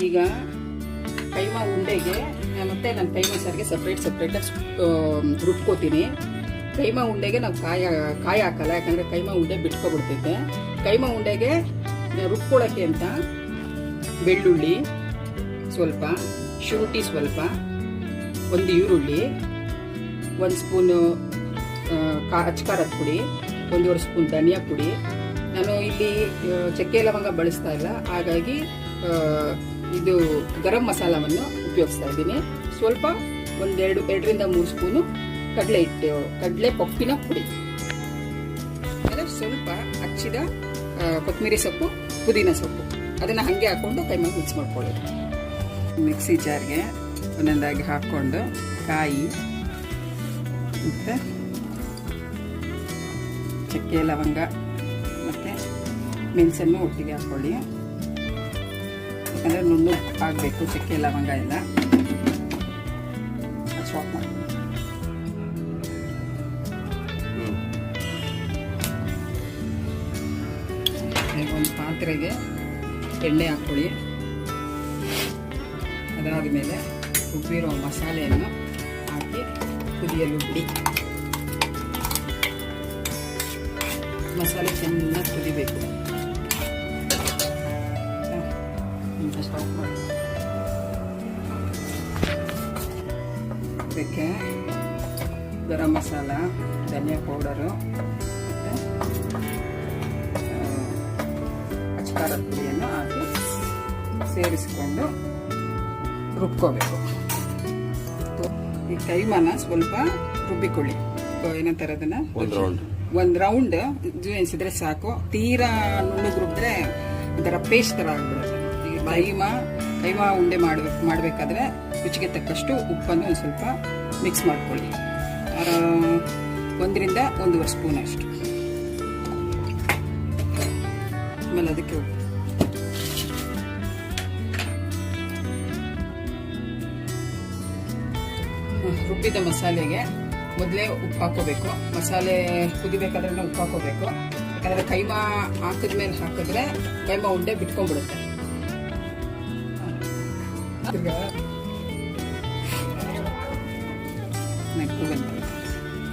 ಈಗ ಕೈಮಾ ಉಂಡೆಗೆ ಮತ್ತೆ ನಾನು ಕೈಮಾ ಸಾರಿಗೆ ಸಪ್ರೇಟಾಗಿ ರುಬ್ಕೋತೀನಿ. ಕೈಮಾ ಉಂಡೆಗೆ ನಾವು ಕಾಯಿ ಹಾಕಲ್ಲ, ಯಾಕಂದರೆ ಕೈಮಾ ಉಂಡೆ ಬಿಟ್ಕೊಬಿಡ್ತೈತೆ. ಕೈಮಾ ಉಂಡೆಗೆ ರುಬ್ಕೊಳ್ಳೋಕ್ಕೆ ಅಂತ ಬೆಳ್ಳುಳ್ಳಿ ಸ್ವಲ್ಪ, ಶುಂಠಿ ಸ್ವಲ್ಪ, ಒಂದು ಈರುಳ್ಳಿ, 1 ಸ್ಪೂನು ಅಚ್ಕಾರದ ಪುಡಿ, 1.5 ಸ್ಪೂನ್ ಧನಿಯಾ ಪುಡಿ. ನಾನು ಇಲ್ಲಿ ಚಕ್ಕೆ ಲವಂಗ ಬಳಸ್ತಾ ಇಲ್ಲ, ಹಾಗಾಗಿ ಇದು ಗರಂ ಮಸಾಲವನ್ನು ಉಪಯೋಗಿಸ್ತಾ ಇದ್ದೀನಿ. ಸ್ವಲ್ಪ 2ರಿಂದ 3 ಸ್ಪೂನು ಕಡಲೆ ಪಪ್ಪಿನ ಪುಡಿ, ಆಮೇಲೆ ಸ್ವಲ್ಪ ಹಚ್ಚಿದ ಕೊತ್ತಂಬರಿ ಸೊಪ್ಪು, ಪುದೀನ ಸೊಪ್ಪು, ಅದನ್ನು ಹಾಗೆ ಹಾಕ್ಕೊಂಡು ಕೈಮಾ ಮಿಕ್ಸ್ ಮಾಡ್ಕೊಳ್ಳೋದು. ಮಿಕ್ಸಿ ಜಾರ್ಗೆ ಒಂದೊಂದಾಗಿ ಹಾಕ್ಕೊಂಡು ಕಾಯಿ ಮತ್ತು ಚಕ್ಕೆ ಲವಂಗ ಮತ್ತು ಮೆಣಸನ್ನು ಒಟ್ಟಿಗೆ ಹಾಕ್ಕೊಳ್ಳಿ. ಯಾಕಂದರೆ ನುಣ್ಣು ಆಗಬೇಕು ಚಕ್ಕೆ ಲವಂಗ ಎಲ್ಲ. ಸ್ಟಾಪ್ ಮಾಡಿ ಒಂದು ಪಾತ್ರೆಗೆ ಎಣ್ಣೆ ಹಾಕ್ಕೊಳ್ಳಿ. ಅದಾದ ಮೇಲೆ ರುಬ್ಬಿರೋ ಮಸಾಲೆಯನ್ನು ಹಾಕಿ ಕುದಿಯಲು ಬಿಡಿ. ಮಸಾಲೆ ಚೆನ್ನಾಗಿ ಕುದಿಬೇಕು. ಸ್ಟಾಪ್ ಮಾಡಿ. ಅದಕ್ಕೆ ಗರಂ ಮಸಾಲ, ಧನಿಯಾ ಪೌಡರು ಮತ್ತು ಅಚ್ಕಾರದ ಪುಡಿಯನ್ನು ಹಾಕಿ ಸೇರಿಸಿಕೊಂಡು ರುಬ್ಕೋಬೇಕು. ಈ ಕೈಮಾನ ಸ್ವಲ್ಪ ರುಬ್ಬಿಕೊಳ್ಳಿ. ಏನಂತಾರೆ ಅದನ್ನ, ಒಂದು ರೌಂಡ್ ಎನಿಸಿದ್ರೆ ಸಾಕು. ತೀರಾ ನುಣ್ಣಗೆ ರುಬ್ಬಿದ್ರೆ ಒಂಥರ ಪೇಸ್ಟ್ ಥರ ಆಗ್ಬಿಡುತ್ತೆ. ಈಗ ಕೈಮಾ ಉಂಡೆ ಮಾಡಬೇಕಾದ್ರೆ ರುಚಿಗೆ ತಕ್ಕಷ್ಟು ಉಪ್ಪನ್ನು ಒಂದು ಸ್ವಲ್ಪ ಮಿಕ್ಸ್ ಮಾಡ್ಕೊಳ್ಳಿ. 1ರಿಂದ 1.5 ಸ್ಪೂನ್ ಅಷ್ಟು. ಆಮೇಲೆ ಅದಕ್ಕೆ ಉಪ್ಪು, ರುಬ್ಬಿದ ಮಸಾಲೆಗೆ ಮೊದಲೇ ಉಪ್ಪು ಹಾಕೋಬೇಕು. ಮಸಾಲೆ ಕುದಿಬೇಕಾದ್ರೆ ಉಪ್ಪು ಹಾಕೋಬೇಕು. ಯಾಕಂದರೆ ಕೈಮಾ ಹಾಕಿದ್ಮೇಲೆ ಹಾಕಿದ್ರೆ ಕೈಮಾ ಉಂಡೆ ಬಿಟ್ಕೊಂಡ್ಬಿಡುತ್ತೆ.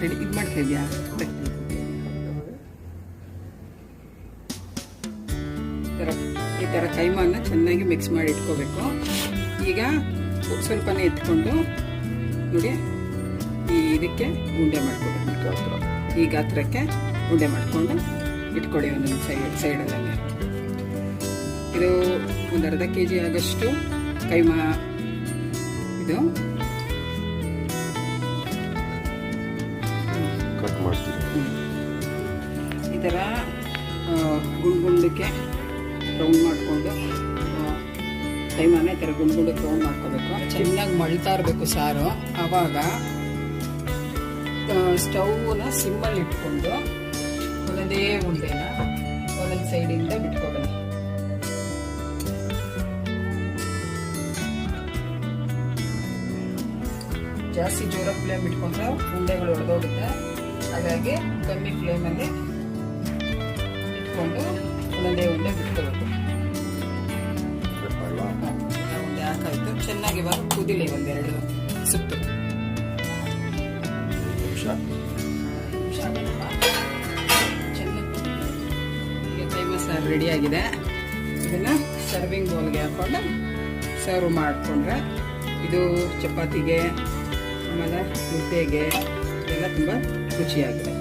ರೆಡಿ ಇದು ಮಾಡ್ತಿದ್ಯಾ? ಈ ಥರ ಕೈಮಾನ ಚೆನ್ನಾಗಿ ಮಿಕ್ಸ್ ಮಾಡಿ ಇಟ್ಕೋಬೇಕು. ಈಗ ಸ್ವಲ್ಪನೇ ಎತ್ಕೊಂಡು ನೋಡಿ ಇದಕ್ಕೆ ಉಂಡೆ ಮಾಡ್ಕೊಬೇಕು. ಈ ಗಾತ್ರಕ್ಕೆ ಉಂಡೆ ಮಾಡಿಕೊಂಡು ಇಟ್ಕೊಳ್ಳಿ ಒಂದೊಂದು ಸೈಡಲ್ಲೇ. ಇದು ಒಂದು ಅರ್ಧ kg ಆಗಷ್ಟು ಕೈಮಾ. ಇದು ಕಟ್ ಮಾಡ್ತೀವಿ. ಈ ಥರ ಗುಂಡ್ಗುಂಡಕ್ಕೆ ರೌಂಡ್ ಮಾಡಿಕೊಂಡು ಕೈಮಾನ ಈ ಥರ ಗುಂಡ್ಗುಂಡಕ್ಕೆ ರೌಂಡ್ ಮಾಡ್ಕೋಬೇಕು. ಚೆನ್ನಾಗಿ ಮಳ್ತಾ ಇರಬೇಕು ಸಾರು. ಆವಾಗ ಸ್ಟವ್ನ ಸಿಮ್ಮಲ್ಲಿ ಇಟ್ಕೊಂಡು ಒಂದೊಂದೇ ಉಂಡೆನ ಒಂದೊಂದು ಸೈಡಿಂದ ಬಿಟ್ಕೊಬನ್ನಿ. ಜಾಸ್ತಿ ಜೋರ ಫ್ಲೇಮ್ ಇಟ್ಕೊಂಡ್ರೆ ಉಂಡೆಗಳು ಒಡೆದೋಗುತ್ತೆ. ಹಾಗಾಗಿ ಕಮ್ಮಿ ಫ್ಲೇಮಲ್ಲಿ ಇಟ್ಕೊಂಡು ಒಂದೊಂದೇ ಉಂಡೆ ಬಿಟ್ಕೋಬೇಕು. ಉಂಡೆ ಹಾಕಾಯ್ತು. ಚೆನ್ನಾಗಿ ಇವಾಗ ಕುದಿಲಿ 1-2 ಸುತ್ತು. ಈಗ ಕೈಮಾ ಸಾರು ರೆಡಿಯಾಗಿದೆ. ಇದನ್ನ ಸರ್ವಿಂಗ್ ಬೌಲ್ಗೆ ಹಾಕೊಂಡು ಸರ್ವ್ ಮಾಡಿಕೊಂಡ್ರೆ ಇದು ಚಪಾತಿಗೆ ಆಮೇಲೆ ಮುದ್ದೆಗೆ ಎಲ್ಲ ತುಂಬ ರುಚಿಯಾಗಿದೆ.